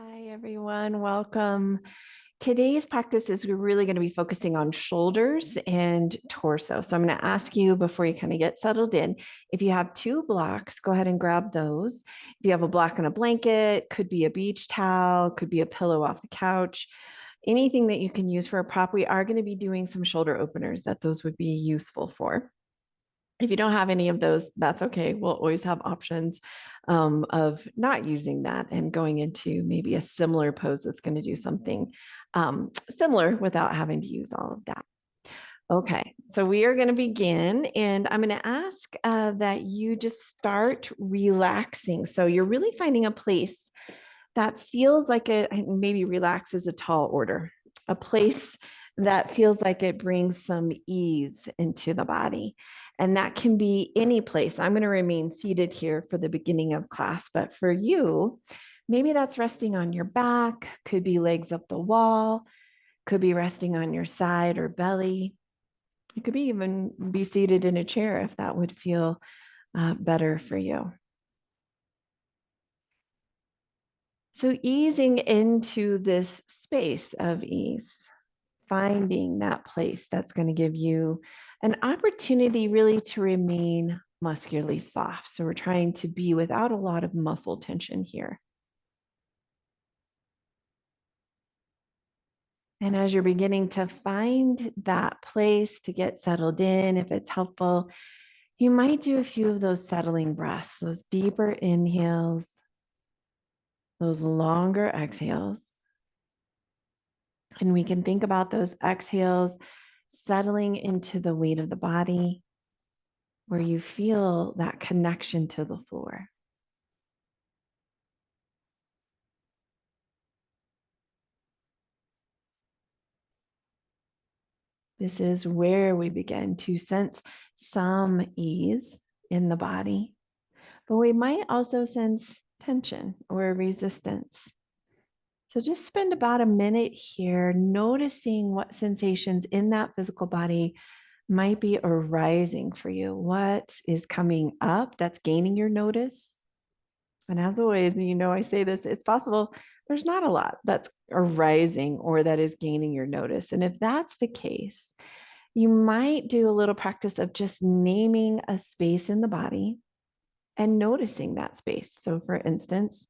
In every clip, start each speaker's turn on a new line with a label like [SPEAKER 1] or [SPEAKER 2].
[SPEAKER 1] Hi, everyone. Welcome. Today's practice is we're really going to be focusing on shoulders and torso. So I'm going to ask you before you kind of get settled in, if you have two blocks, go ahead and grab those. If you have a block and a blanket, could be a beach towel, could be a pillow off the couch, anything that you can use for a prop. We are going to be doing some shoulder openers that those would be useful for. If you don't have any of those, that's okay. We'll always have options of not using that and going into maybe a similar pose that's going to do something similar without having to use all of that. Okay, so we are going to begin, and I'm going to ask that you just start relaxing. So you're really finding a place that feels like it, maybe relax is a tall order, a place that feels like it brings some ease into the body. And that can be any place. I'm going to remain seated here for the beginning of class, but for you, maybe that's resting on your back, could be legs up the wall, could be resting on your side or belly. It could be even be seated in a chair if that would feel better for you. So easing into this space of ease, finding that place that's going to give you an opportunity really to remain muscularly soft. So we're trying to be without a lot of muscle tension here. And as you're beginning to find that place to get settled in, if it's helpful, you might do a few of those settling breaths, those deeper inhales, those longer exhales. And we can think about those exhales settling into the weight of the body where you feel that connection to the floor. This is where we begin to sense some ease in the body, but we might also sense tension or resistance. So just spend about a minute here noticing what sensations in that physical body might be arising for you. What is coming up that's gaining your notice? And as always, I say this, it's possible there's not a lot that's arising or that is gaining your notice. And if that's the case, you might do a little practice of just naming a space in the body and noticing that space. So, for instance,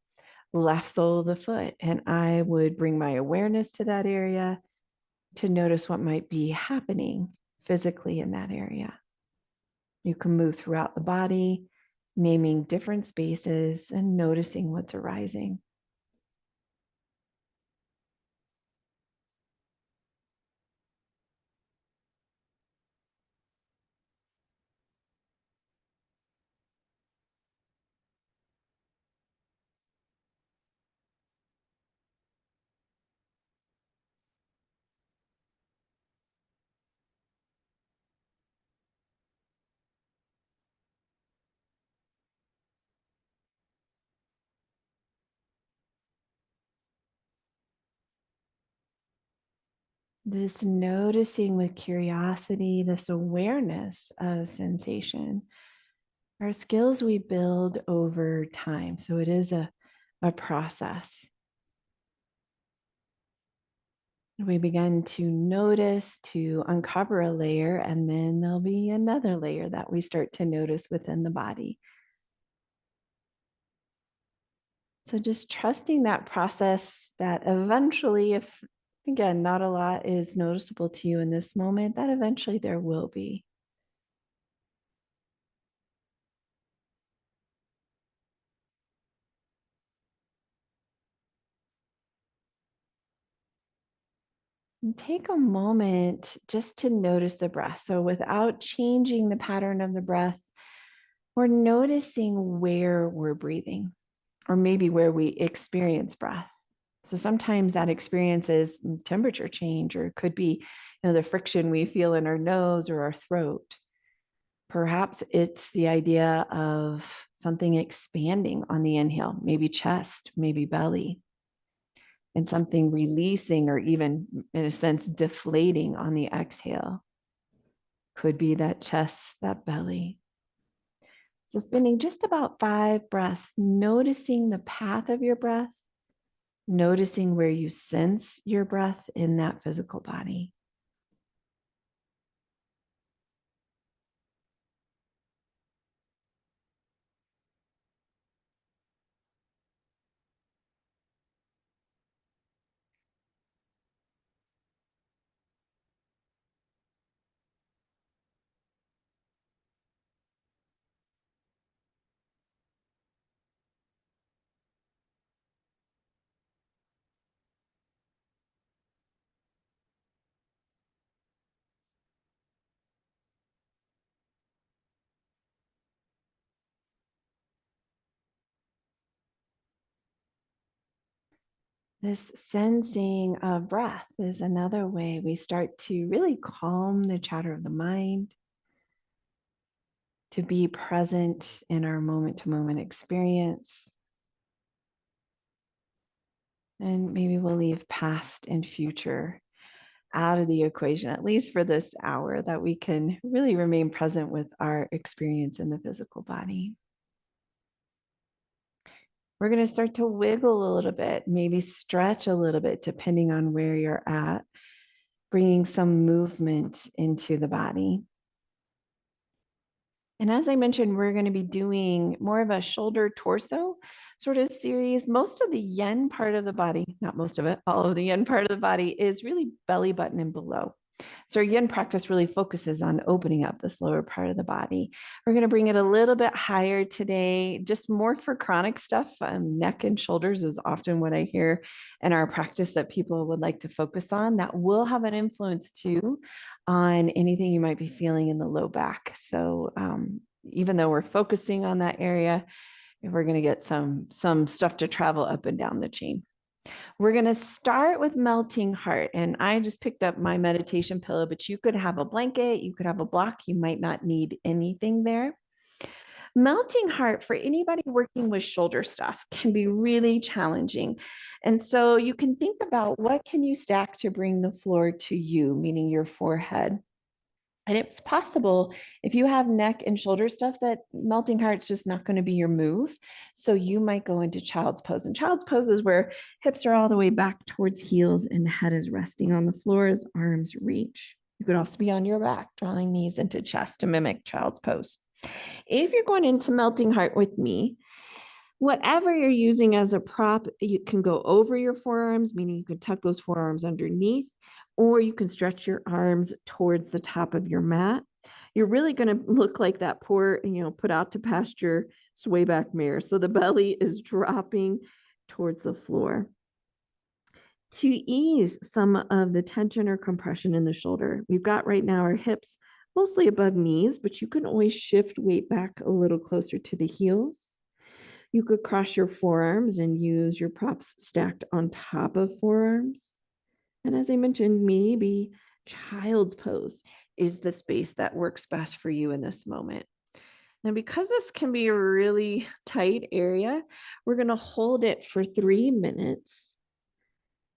[SPEAKER 1] left sole of the foot, and I would bring my awareness to that area to notice what might be happening physically in that area. You can move throughout the body, naming different spaces and noticing what's arising. This noticing with curiosity, this awareness of sensation are skills we build over time. So it is a process. We begin to notice, to uncover a layer, and then there'll be another layer that we start to notice within the body. So just trusting that process that eventually, if again, not a lot is noticeable to you in this moment, that eventually there will be. And take a moment just to notice the breath. So without changing the pattern of the breath, we're noticing where we're breathing or maybe where we experience breath. So sometimes that experience is temperature change, or it could be, the friction we feel in our nose or our throat. Perhaps it's the idea of something expanding on the inhale, maybe chest, maybe belly, and something releasing or even, in a sense, deflating on the exhale. Could be that chest, that belly. So spending just about 5 breaths, noticing the path of your breath noticing where you sense your breath in that physical body. This sensing of breath is another way we start to really calm the chatter of the mind, to be present in our moment to moment experience. And maybe we'll leave past and future out of the equation, at least for this hour, that we can really remain present with our experience in the physical body. We're going to start to wiggle a little bit, maybe stretch a little bit, depending on where you're at, bringing some movement into the body. And as I mentioned, we're going to be doing more of a shoulder torso sort of series. Most of the yin part of the body, not most of it, all of the yin part of the body is really belly button and below. So our yin practice really focuses on opening up this lower part of the body. We're going to bring it a little bit higher today, just more for chronic stuff. Neck and shoulders is often what I hear in our practice that people would like to focus on. That will have an influence too on anything you might be feeling in the low back. So even though we're focusing on that area, we're going to get some stuff to travel up and down the chain. We're going to start with melting heart. And I just picked up my meditation pillow, but you could have a blanket, you could have a block, you might not need anything there. Melting heart for anybody working with shoulder stuff can be really challenging. And so you can think about what can you stack to bring the floor to you, meaning your forehead. And it's possible if you have neck and shoulder stuff that melting heart's just not going to be your move. So you might go into child's pose. And child's pose is where hips are all the way back towards heels and the head is resting on the floor as arms reach. You could also be on your back, drawing knees into chest to mimic child's pose. If you're going into melting heart with me, whatever you're using as a prop, you can go over your forearms, meaning you can tuck those forearms underneath, or you can stretch your arms towards the top of your mat. You're really going to look like that poor, put out to pasture swayback mare. So the belly is dropping towards the floor. To ease some of the tension or compression in the shoulder, we've got right now our hips mostly above knees, but you can always shift weight back a little closer to the heels. You could cross your forearms and use your props stacked on top of forearms. And as I mentioned, maybe child's pose is the space that works best for you in this moment. Now, because this can be a really tight area, we're going to hold it for 3 minutes.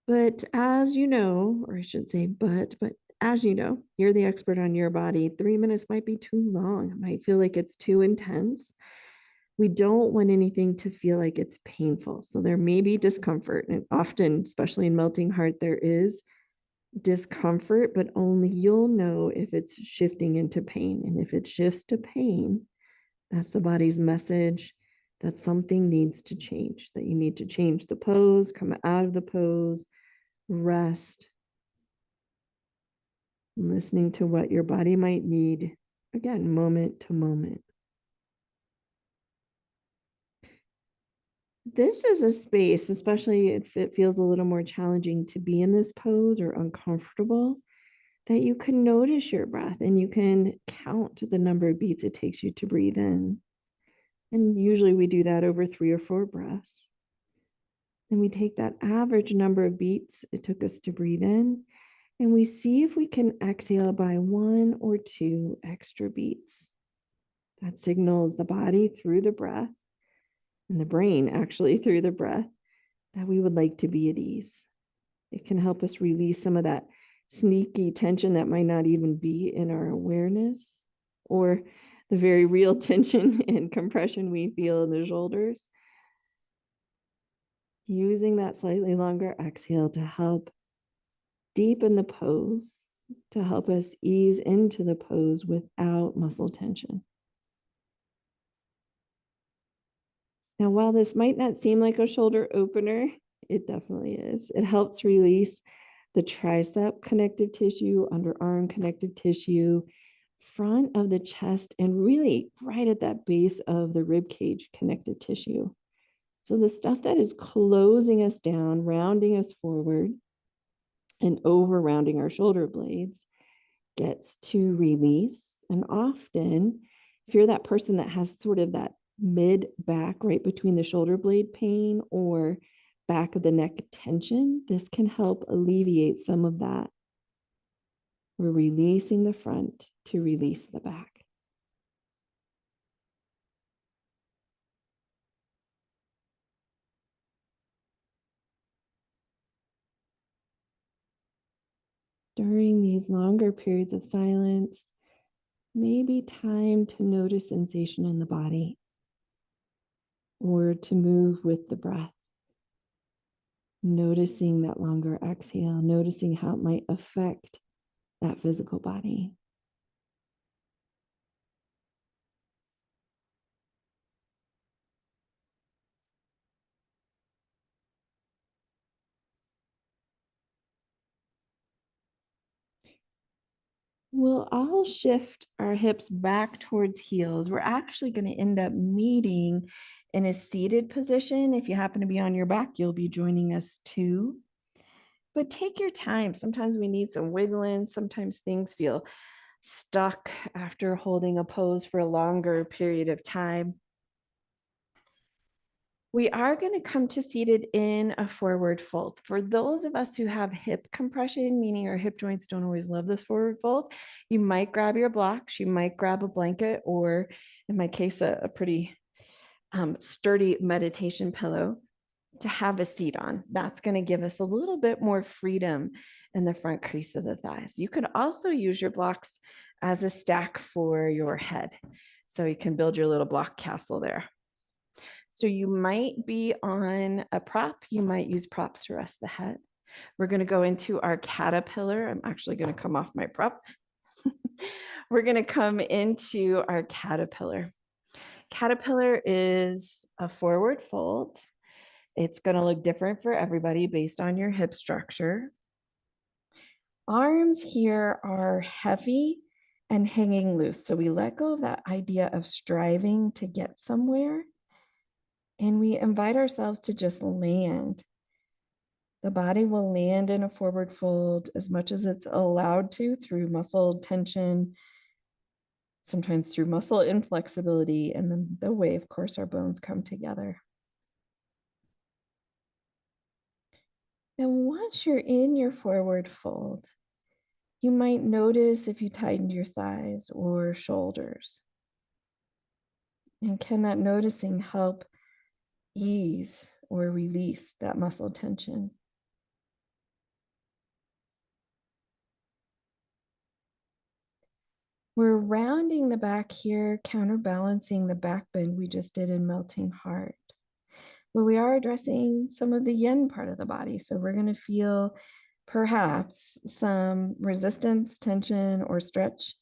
[SPEAKER 1] But as you know, or I should say, but as you know, you're the expert on your body. 3 minutes might be too long. It might feel like it's too intense. We don't want anything to feel like it's painful. So there may be discomfort. And often, especially in melting heart, there is discomfort, but only you'll know if it's shifting into pain. And if it shifts to pain, that's the body's message that something needs to change, that you need to change the pose, come out of the pose, rest, listening to what your body might need, again, moment to moment. This is a space, especially if it feels a little more challenging to be in this pose or uncomfortable, that you can notice your breath and you can count the number of beats it takes you to breathe in. And usually we do that over 3 or 4 breaths. And we take that average number of beats it took us to breathe in, and we see if we can exhale by 1 or 2 extra beats. That signals the body through the breath and the brain actually through the breath that we would like to be at ease. It can help us release some of that sneaky tension that might not even be in our awareness, or the very real tension and compression we feel in the shoulders. Using that slightly longer exhale to help deepen the pose, to help us ease into the pose without muscle tension. Now, while this might not seem like a shoulder opener, it definitely is. It helps release the tricep connective tissue, underarm connective tissue, front of the chest, and really right at that base of the rib cage connective tissue. So the stuff that is closing us down, rounding us forward, and over rounding our shoulder blades gets to release. And often, if you're that person that has sort of that mid back right between the shoulder blade pain or back of the neck tension, this can help alleviate some of that. We're releasing the front to release the back. During these longer periods of silence, maybe time to notice sensation in the body or to move with the breath. Noticing that longer exhale, noticing how it might affect that physical body. We'll all shift our hips back towards heels. We're actually going to end up meeting in a seated position. If you happen to be on your back, you'll be joining us too. But take your time. Sometimes we need some wiggling. Sometimes things feel stuck after holding a pose for a longer period of time. We are going to come to seated in a forward fold. For those of us who have hip compression, meaning our hip joints don't always love this forward fold, you might grab your blocks, you might grab a blanket, or in my case, a pretty sturdy meditation pillow to have a seat on. That's going to give us a little bit more freedom in the front crease of the thighs. You could also use your blocks as a stack for your head. So you can build your little block castle there. So you might be on a prop. You might use props to rest the head. We're going to go into our caterpillar. I'm actually going to come off my prop. We're going to come into our caterpillar. Caterpillar is a forward fold. It's going to look different for everybody based on your hip structure. Arms here are heavy and hanging loose. So we let go of that idea of striving to get somewhere. And we invite ourselves to just land. The body will land in a forward fold as much as it's allowed to through muscle tension, sometimes through muscle inflexibility, and then the way, of course, our bones come together. And once you're in your forward fold, you might notice if you tightened your thighs or shoulders. And can that noticing help ease or release that muscle tension? We're rounding the back here, counterbalancing the back bend we just did in melting heart. But we are addressing some of the yin part of the body. So we're going to feel perhaps some resistance, tension, or stretch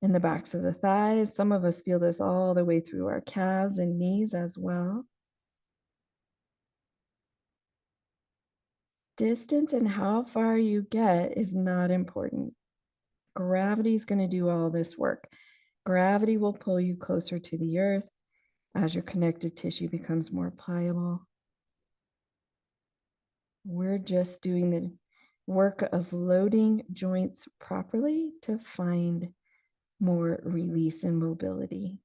[SPEAKER 1] in the backs of the thighs. Some of us feel this all the way through our calves and knees as well. Distance and how far you get is not important. Gravity is going to do all this work. Gravity will pull you closer to the earth as your connective tissue becomes more pliable. We're just doing the work of loading joints properly to find more release and mobility.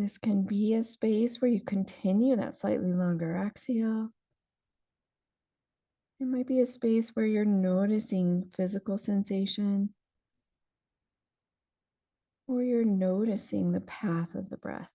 [SPEAKER 1] This can be a space where you continue that slightly longer exhale. It might be a space where you're noticing physical sensation, or you're noticing the path of the breath.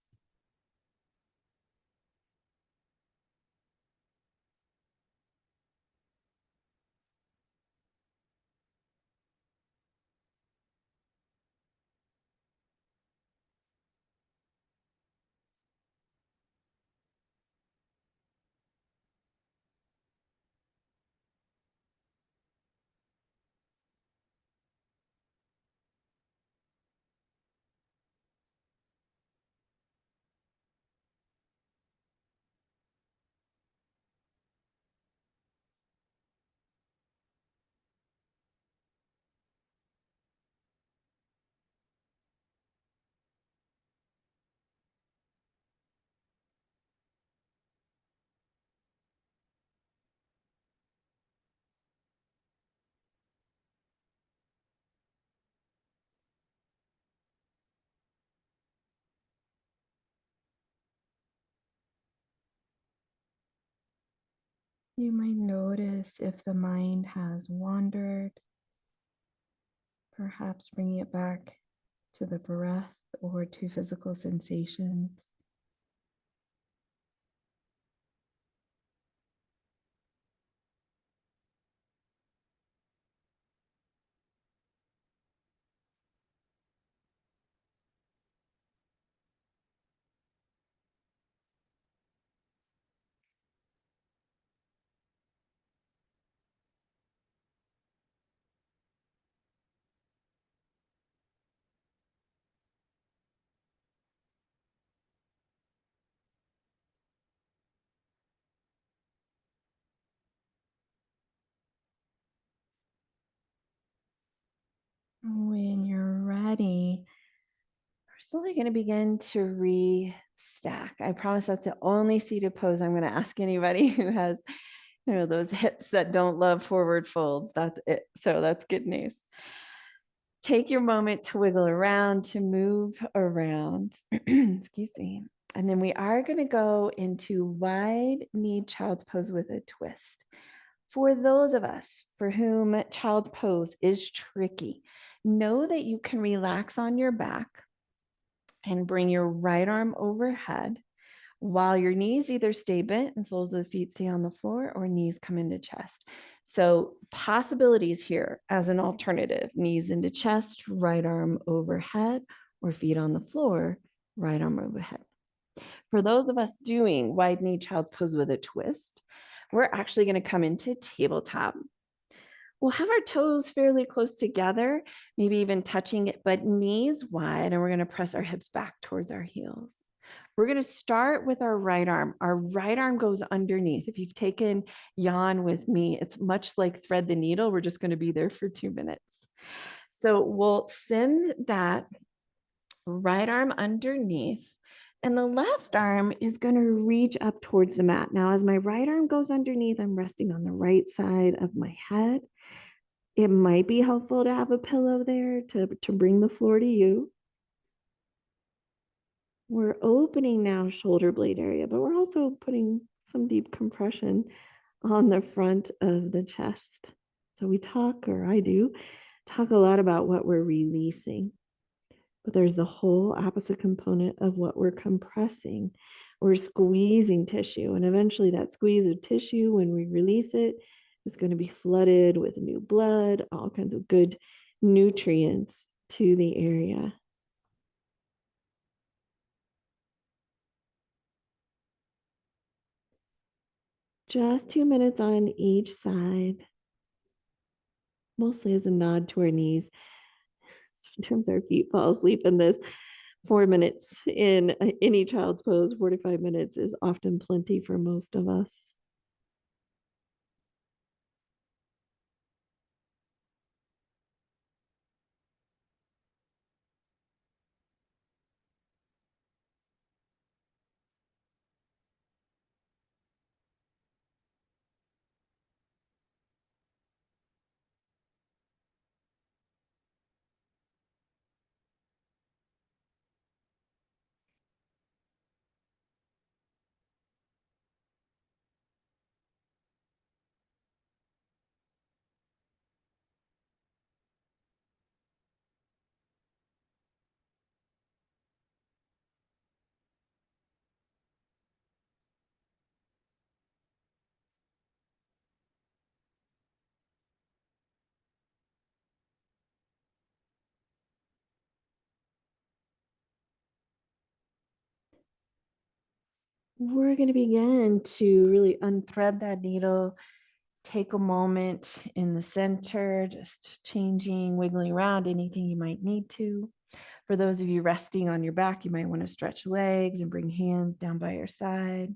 [SPEAKER 1] You might notice if the mind has wandered, perhaps bringing it back to the breath or to physical sensations. When you're ready, we're slowly going to begin to restack. I promise that's the only seated pose I'm going to ask anybody who has, those hips that don't love forward folds. That's it. So that's good news. Take your moment to wiggle around, to move around. Excuse me. And then we are going to go into wide knee child's pose with a twist. For those of us for whom child's pose is tricky, know that you can relax on your back and bring your right arm overhead while your knees either stay bent and soles of the feet stay on the floor or knees come into chest. So possibilities here as an alternative: knees into chest, right arm overhead, or feet on the floor, right arm overhead. For those of us doing wide knee child's pose with a twist, we're actually going to come into tabletop. We'll have our toes fairly close together, maybe even touching it, but knees wide, and we're going to press our hips back towards our heels. We're going to start with our right arm. Our right arm goes underneath. If you've taken Yan with me, it's much like thread the needle. We're just going to be there for 2 minutes. So we'll send that right arm underneath, and the left arm is going to reach up towards the mat. Now, as my right arm goes underneath, I'm resting on the right side of my head. It might be helpful to have a pillow there to bring the floor to you. We're opening now shoulder blade area, but we're also putting some deep compression on the front of the chest. So we talk, or I do, talk a lot about what we're releasing, but there's the whole opposite component of what we're compressing. We're squeezing tissue, and eventually that squeeze of tissue, when we release it, is going to be flooded with new blood, all kinds of good nutrients to the area. Just 2 minutes on each side, mostly as a nod to our knees. Sometimes our feet fall asleep in this. 4 minutes in any child's pose, 45 minutes is often plenty for most of us. We're going to begin to really unthread that needle. Take a moment in the center, just changing, wiggling around anything you might need to. For those of you resting on your back, you might want to stretch legs and bring hands down by your side.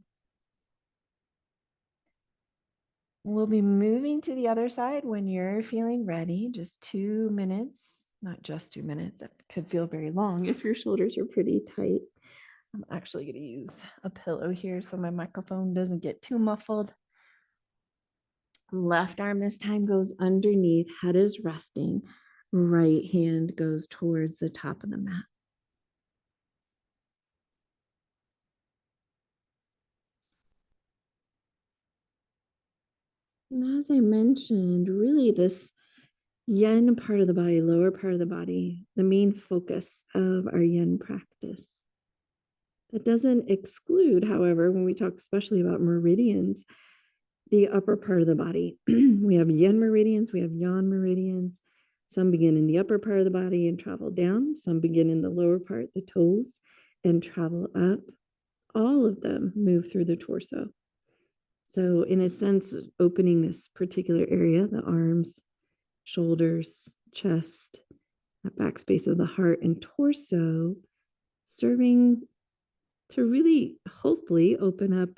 [SPEAKER 1] We'll be moving to the other side when you're feeling ready. Just 2 minutes, not just 2 minutes. It could feel very long if your shoulders are pretty tight. I'm actually going to use a pillow here so my microphone doesn't get too muffled. Left arm this time goes underneath, head is resting. Right hand goes towards the top of the mat. And as I mentioned, really this yin part of the body, lower part of the body, the main focus of our yin practice. That doesn't exclude, however, when we talk especially about meridians, the upper part of the body. We have yin meridians, we have yang meridians. Some begin in the upper part of the body and travel down. Some begin in the lower part, the toes, and travel up. All of them move through the torso. So, in a sense, opening this particular area, the arms, shoulders, chest, that back space of the heart and torso, serving to really hopefully open up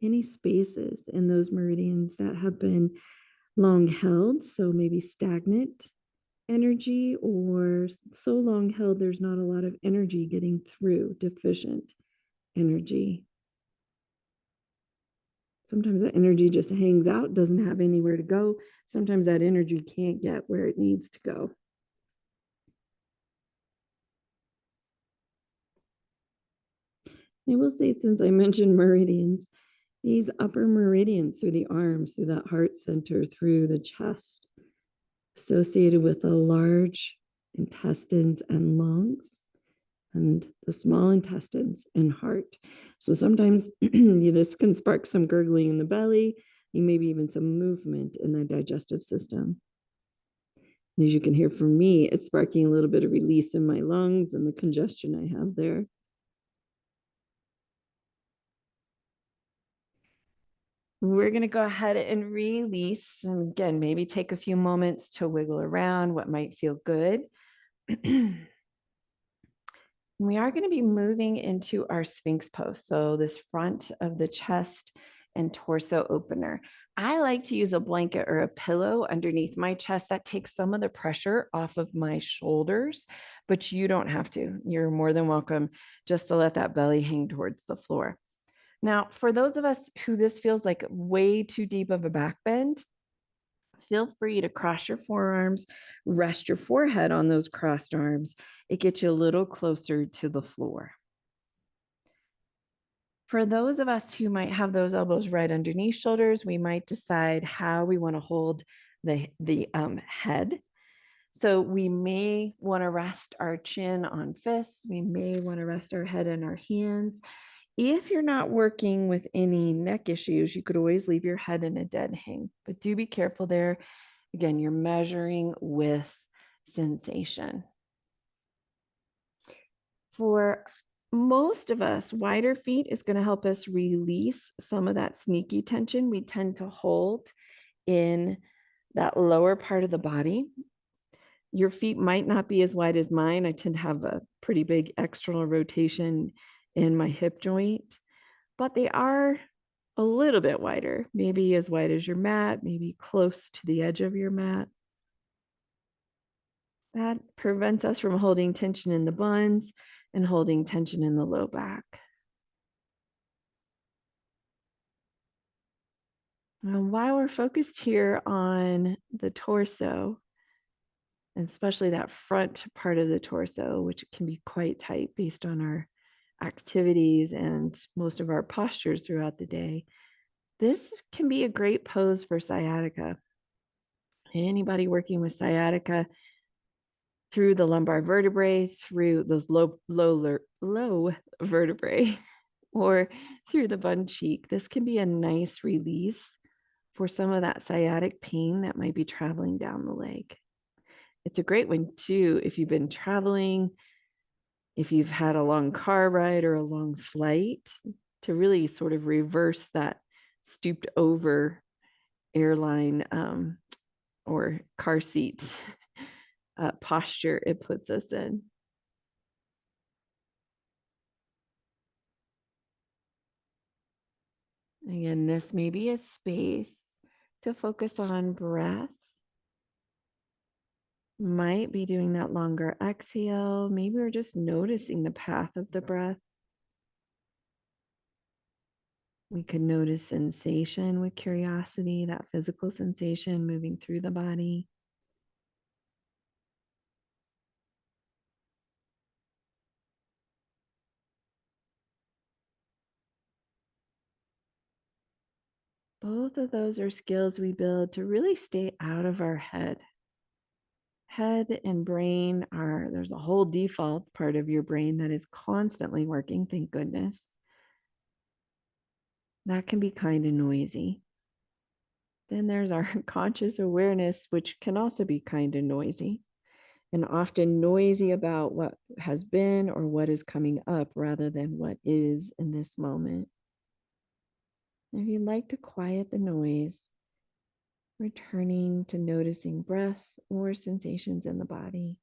[SPEAKER 1] any spaces in those meridians that have been long held, so maybe stagnant energy, or so long held there's not a lot of energy getting through, deficient energy. Sometimes that energy just hangs out, doesn't have anywhere to go. Sometimes that energy can't get where it needs to go. I will say, since I mentioned meridians, these upper meridians through the arms, through that heart center, through the chest, associated with the large intestines and lungs, and the small intestines and heart. So sometimes this can spark some gurgling in the belly, maybe even some movement in the digestive system. And as you can hear from me, it's sparking a little bit of release in my lungs and the congestion I have there. We're going to go ahead and release. And again, maybe take a few moments to wiggle around what might feel good. We are going to be moving into our Sphinx pose. So this front of the chest and torso opener. I like to use a blanket or a pillow underneath my chest. That takes some of the pressure off of my shoulders, but you don't have to. You're more than welcome just to let that belly hang towards the floor. Now, for those of us who this feels like way too deep of a back bend, feel free to cross your forearms, rest your forehead on those crossed arms. It gets you a little closer to the floor. For those of us who might have those elbows right underneath shoulders, we might decide how we want to hold the head. So we may want to rest our chin on fists. We may want to rest our head in our hands. If you're not working with any neck issues, you could always leave your head in a dead hang, but do be careful there. Again, you're measuring with sensation. For most of us, wider feet is going to help us release some of that sneaky tension we tend to hold in that lower part of the body. Your feet might not be as wide as mine. I tend to have a pretty big external rotation in my hip joint, but they are a little bit wider, maybe as wide as your mat, maybe close to the edge of your mat. That prevents us from holding tension in the buns and holding tension in the low back. And while we're focused here on the torso, and especially that front part of the torso, which can be quite tight based on our activities and most of our postures throughout the day, this can be a great pose for sciatica. Anybody working with sciatica through the lumbar vertebrae, through those low vertebrae, or through the bun cheek, this can be a nice release for some of that sciatic pain that might be traveling down the leg. It's a great one too if you've been traveling, if you've had a long car ride or a long flight, to really sort of reverse that stooped over airline or car seat posture it puts us in. Again, this may be a space to focus on breath. Might be doing that longer exhale. Maybe we're just noticing the path of the breath. We could notice sensation with curiosity, that physical sensation moving through the body. both of those are skills we build to really stay out of our head. Head and brain are, there's a whole default part of your brain that is constantly working, thank goodness. That can be kind of noisy. Then there's our conscious awareness, which can also be kind of noisy and often noisy about what has been or what is coming up rather than what is in this moment. If you'd like to quiet the noise, returning to noticing breath or sensations in the body.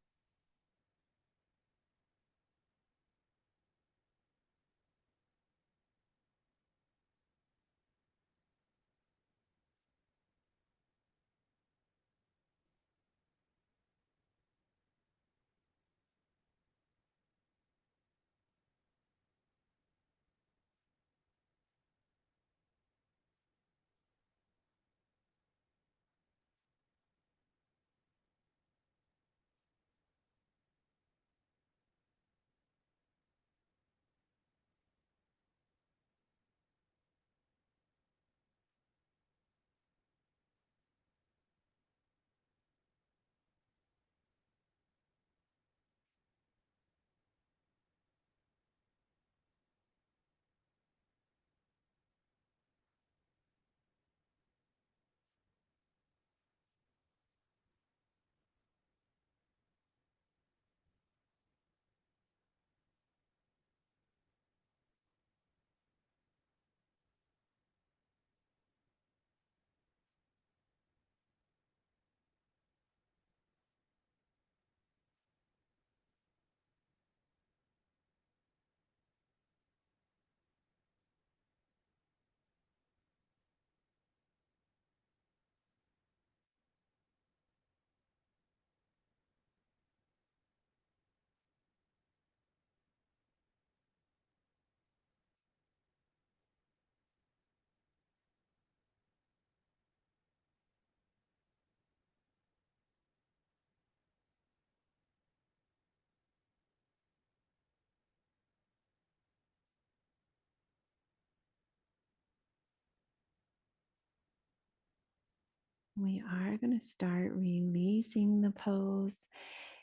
[SPEAKER 1] We are going to start releasing the pose.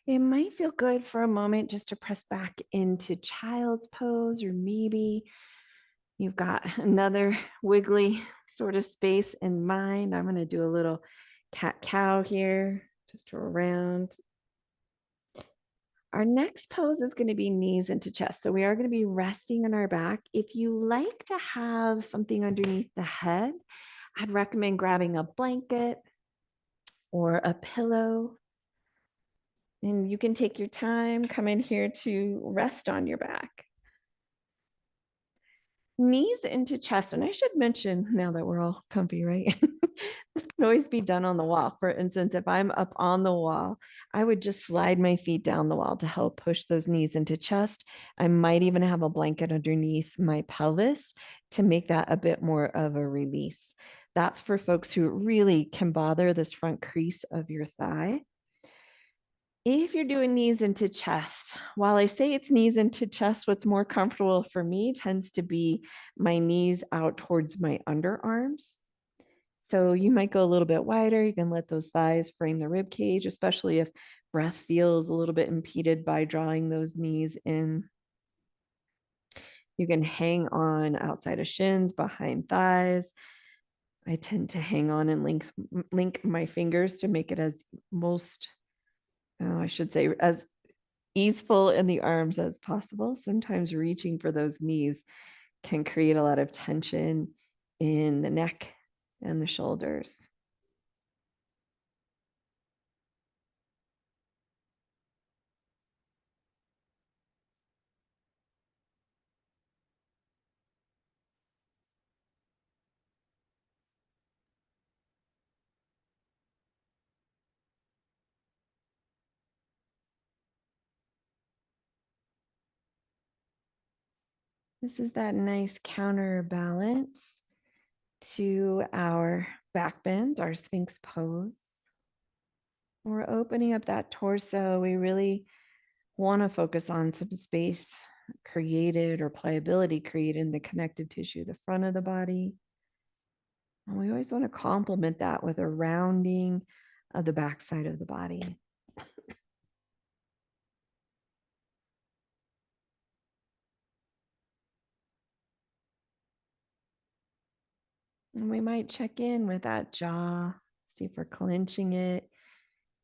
[SPEAKER 1] It might feel good for a moment just to press back into child's pose, or maybe you've got another wiggly sort of space in mind. I'm going to do a little cat cow here, just around. Our next pose is going to be knees into chest. So we are going to be resting on our back. If you like to have something underneath the head, I'd recommend grabbing a blanket or a pillow. And you can take your time, come in here to rest on your back. Knees into chest. And I should mention, now that we're all comfy, right? This can always be done on the wall. For instance, if I'm up on the wall, I would just slide my feet down the wall to help push those knees into chest. I might even have a blanket underneath my pelvis to make that a bit more of a release. That's for folks who really can bother this front crease of your thigh. If you're doing knees into chest, while I say it's knees into chest, what's more comfortable for me tends to be my knees out towards my underarms. So you might go a little bit wider. You can let those thighs frame the rib cage, especially if breath feels a little bit impeded by drawing those knees in. You can hang on outside of shins, behind thighs. I tend to hang on and link my fingers to make it as most, I should say, as easeful in the arms as possible. Sometimes reaching for those knees can create a lot of tension in the neck and the shoulders. This is that nice counterbalance to our back bend, our Sphinx pose. We're opening up that torso. We really want to focus on some space created or pliability created in the connective tissue, the front of the body. And we always want to complement that with a rounding of the backside of the body. And we might check in with that jaw, see if we're clenching it.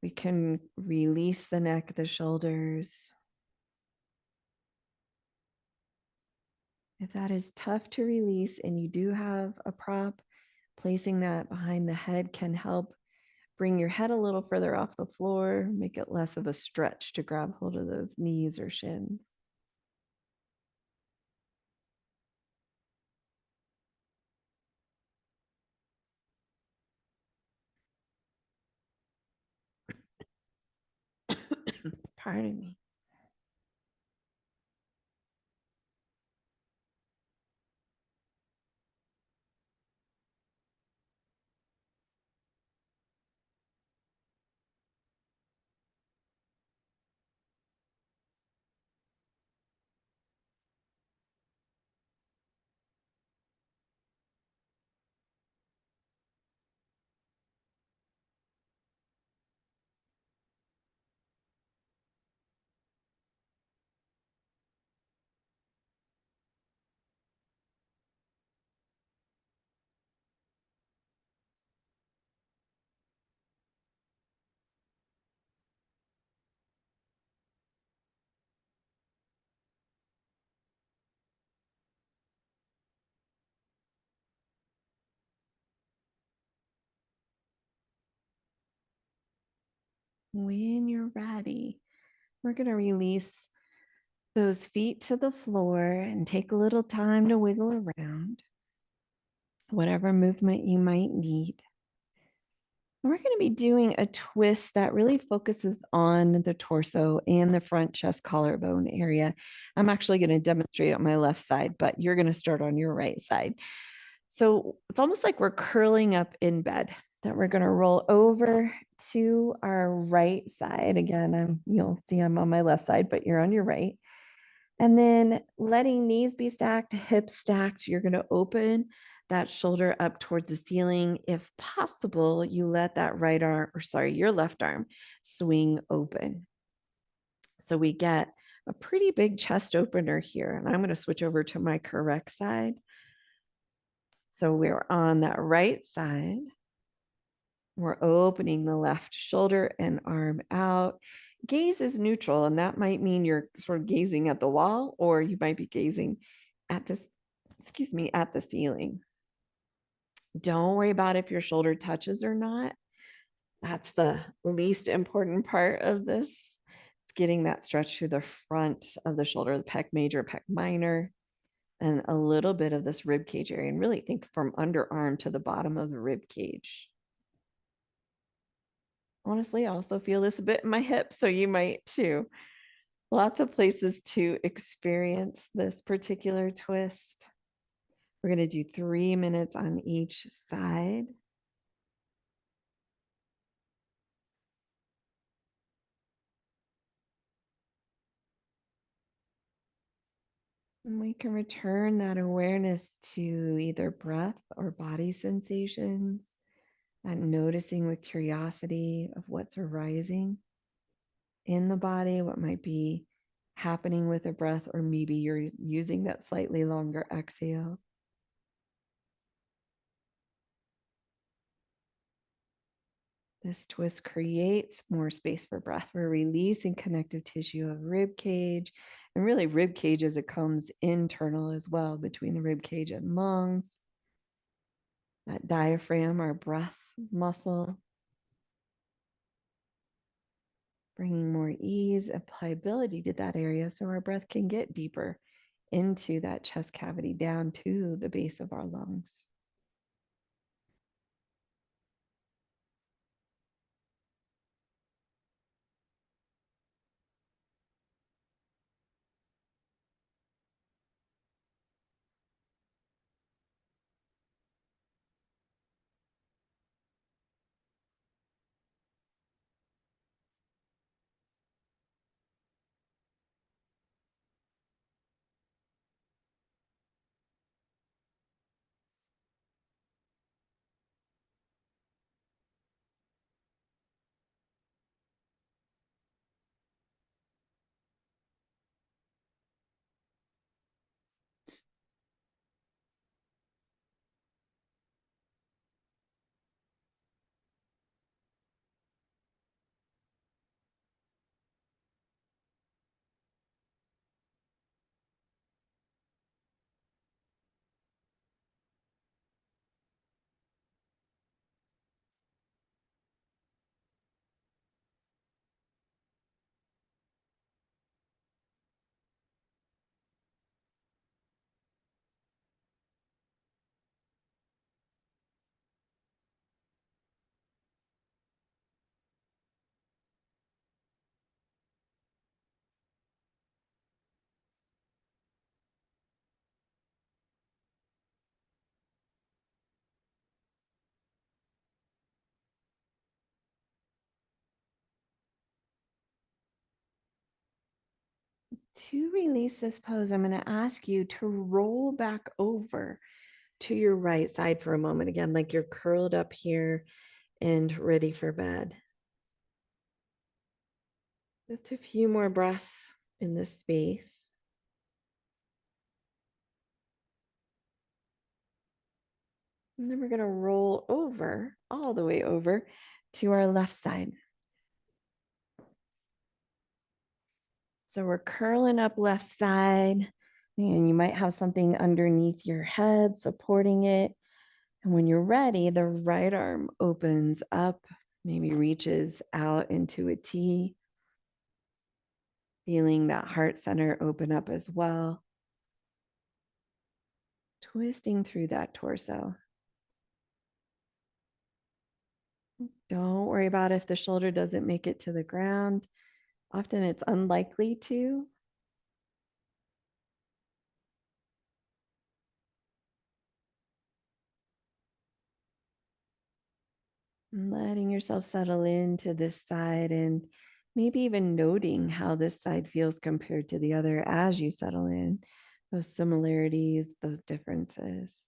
[SPEAKER 1] We can release the neck, the shoulders. If that is tough to release and you do have a prop, placing that behind the head can help bring your head a little further off the floor, make it less of a stretch to grab hold of those knees or shins. Pardon me. When you're ready, we're going to release those feet to the floor and take a little time to wiggle around, whatever movement you might need. We're going to be doing a twist that really focuses on the torso and the front chest collarbone area. I'm actually going to demonstrate on my left side, but you're going to start on your right side. So it's almost like we're curling up in bed, that we're going to roll over to our right side. Again, you'll see I'm on my left side, but you're on your right. And then letting knees be stacked, hips stacked, you're going to open that shoulder up towards the ceiling. If possible, you let that right arm, or sorry, your left arm swing open. So we get a pretty big chest opener here. And I'm going to switch over to my correct side. So we're on that right side. We're opening the left shoulder and arm out. Gaze is neutral, and that might mean you're sort of gazing at the wall, or you might be gazing at this, at the ceiling. Don't worry about if your shoulder touches or not. That's the least important part of this. It's getting that stretch through the front of the shoulder, the pec major, pec minor, and a little bit of this rib cage area. And really think from underarm to the bottom of the rib cage. Honestly, I also feel this a bit in my hips, so you might too. Lots of places to experience this particular twist. We're going to do 3 minutes on each side. And we can return that awareness to either breath or body sensations, that noticing with curiosity of what's arising in the body, what might be happening with a breath, or maybe you're using that slightly longer exhale. This twist creates more space for breath. We're releasing connective tissue of rib cage, and really rib cage as it comes internal as well, between the rib cage and lungs. That diaphragm, our breath muscle, bringing more ease and pliability to that area so our breath can get deeper into that chest cavity down to the base of our lungs. To release this pose, I'm going to ask you to roll back over to your right side for a moment. Again, like you're curled up here and ready for bed. Just a few more breaths in this space. And then we're going to roll over, all the way over to our left side. So we're curling up left side, and you might have something underneath your head supporting it. And when you're ready, the right arm opens up, maybe reaches out into a T, feeling that heart center open up as well, twisting through that torso. Don't worry about if the shoulder doesn't make it to the ground. Often it's unlikely to. And letting yourself settle into this side and maybe even noting how this side feels compared to the other as you settle in, those similarities, those differences.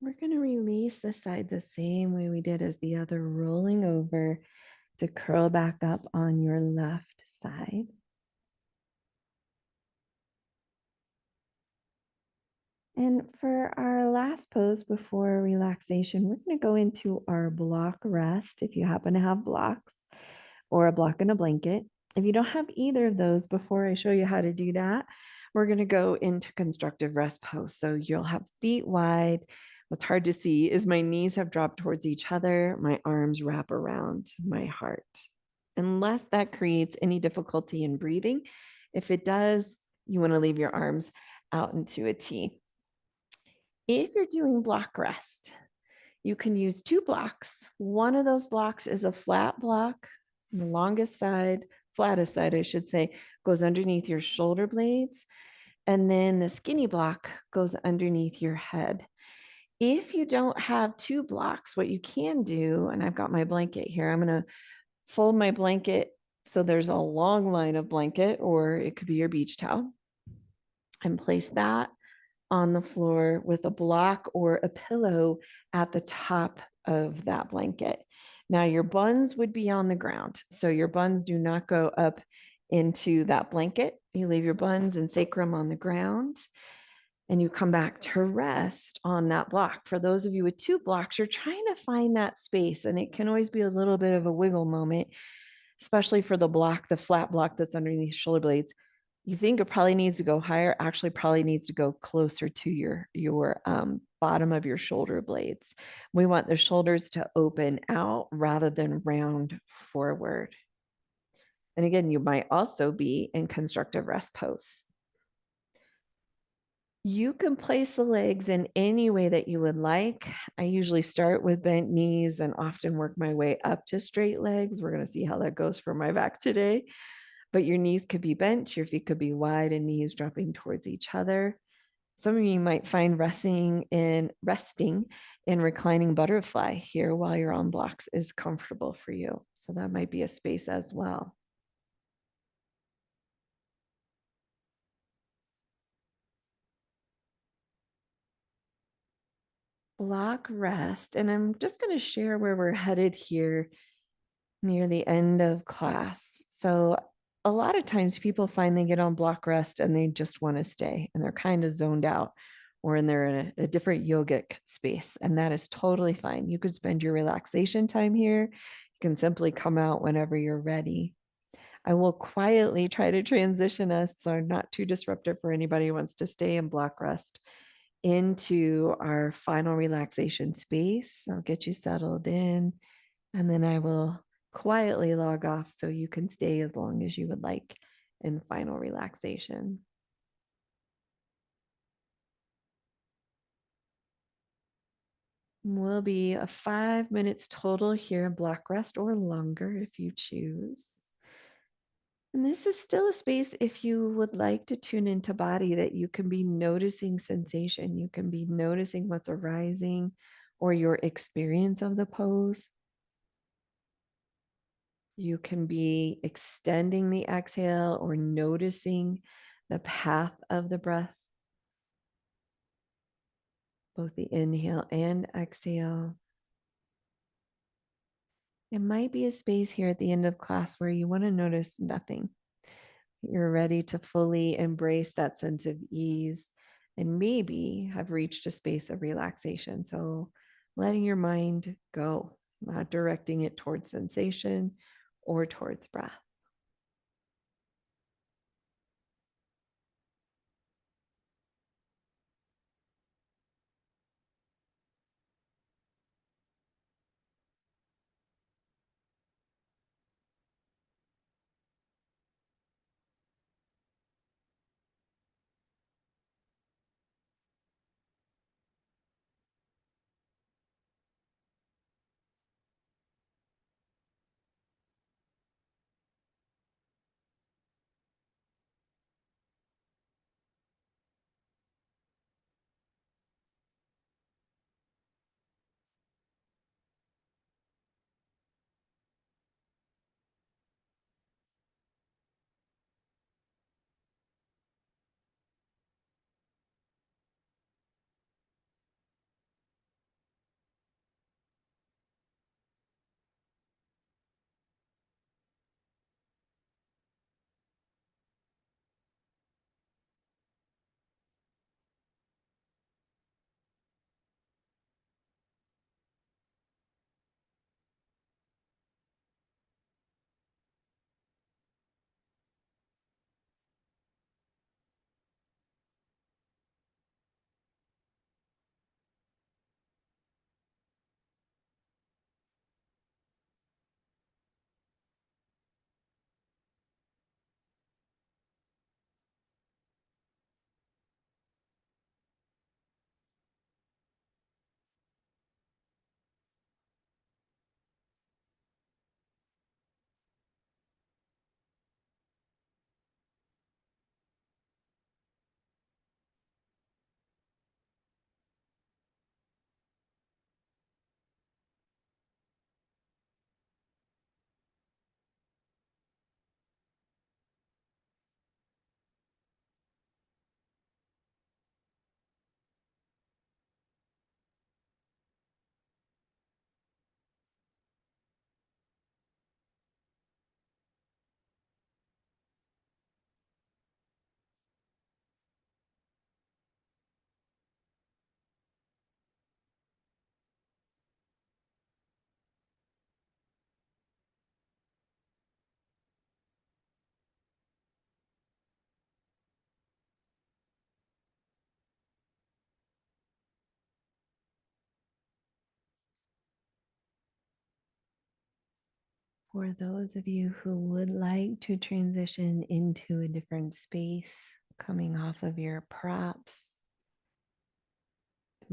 [SPEAKER 1] We're going to release the side the same way we did as the other, rolling over to curl back up on your left side. And for our last pose before relaxation, we're going to go into our block rest if you happen to have blocks, or a block and a blanket. If you don't have either of those, before I show you how to do that, we're going to go into constructive rest pose. So you'll have feet wide. What's hard to see is my knees have dropped towards each other. My arms wrap around my heart. Unless that creates any difficulty in breathing, if it does, you want to leave your arms out into a T. If you're doing block rest, you can use two blocks. One of those blocks is a flat block. The longest side, flattest side, I should say, goes underneath your shoulder blades. And then the skinny block goes underneath your head. If you don't have two blocks, what you can do, and I've got my blanket here, I'm going to fold my blanket so there's a long line of blanket, or it could be your beach towel, and place that on the floor with a block or a pillow at the top of that blanket. Now, your buns would be on the ground. So your buns do not go up into that blanket. You leave your buns and sacrum on the ground, and you come back to rest on that block. For those of you with two blocks, you're trying to find that space, and it can always be a little bit of a wiggle moment, especially for the block, the flat block that's underneath shoulder blades. You think it probably needs to go higher, actually probably needs to go closer to your bottom of your shoulder blades. We want the shoulders to open out rather than round forward. And again, you might also be in constructive rest pose. You can place the legs in any way that you would like. I usually start with bent knees and often work my way up to straight legs. We're going to see how that goes for my back today. But your knees could be bent, your feet could be wide, and knees dropping towards each other. Some of you might find resting in reclining butterfly here while you're on blocks is comfortable for you. So that might be a space as well. Block rest. And I'm just going to share where we're headed here near the end of class. So a lot of times people find they get on block rest and they just want to stay and they're kind of zoned out or they're in a different yogic space. And that is totally fine. You could spend your relaxation time here. You can simply come out whenever you're ready. I will quietly try to transition us so not too disruptive for anybody who wants to stay in block rest into our final relaxation space. I'll get you settled in and then I will quietly log off so you can stay as long as you would like in final relaxation. Will be a 5 minutes total here, block rest or longer if you choose. And this is still a space if you would like to tune into body that you can be noticing sensation. You can be noticing what's arising or your experience of the pose. You can be extending the exhale or noticing the path of the breath, both the inhale and exhale. It might be a space here at the end of class where you want to notice nothing. You're ready to fully embrace that sense of ease and maybe have reached a space of relaxation. So letting your mind go, not directing it towards sensation or towards breath. For those of you who would like to transition into a different space, coming off of your props,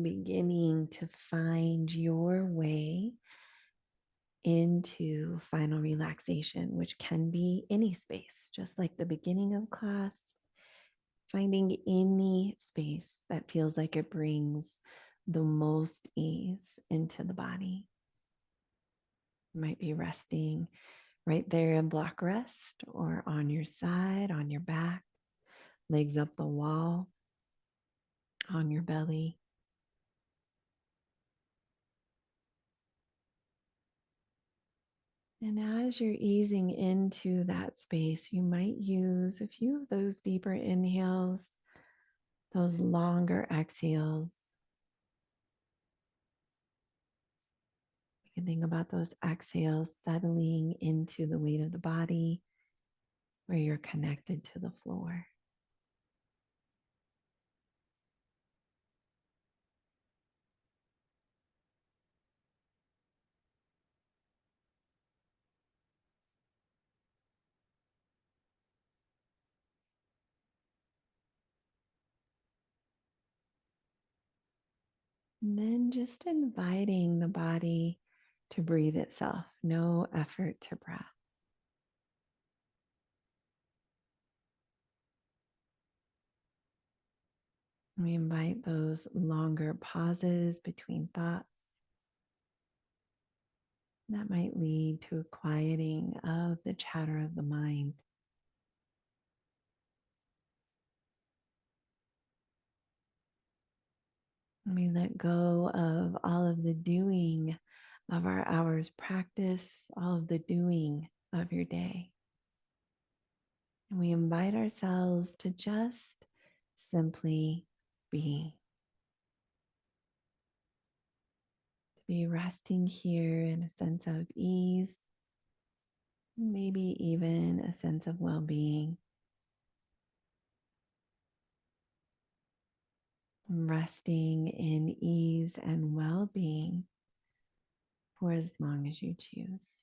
[SPEAKER 1] beginning to find your way into final relaxation, which can be any space, just like the beginning of class, finding any space that feels like it brings the most ease into the body. You might be resting right there in block rest or on your side, on your back, legs up the wall, on your belly. And as you're easing into that space, you might use a few of those deeper inhales, those longer exhales. You can think about those exhales settling into the weight of the body where you're connected to the floor. And then just inviting the body to breathe itself, no effort to breath. We invite those longer pauses between thoughts that might lead to a quieting of the chatter of the mind. We let go of all of the doing of our hour's practice, all of the doing of your day. And we invite ourselves to just simply be. To be resting here in a sense of ease, maybe even a sense of well-being. Resting in ease and well-being for as long as you choose.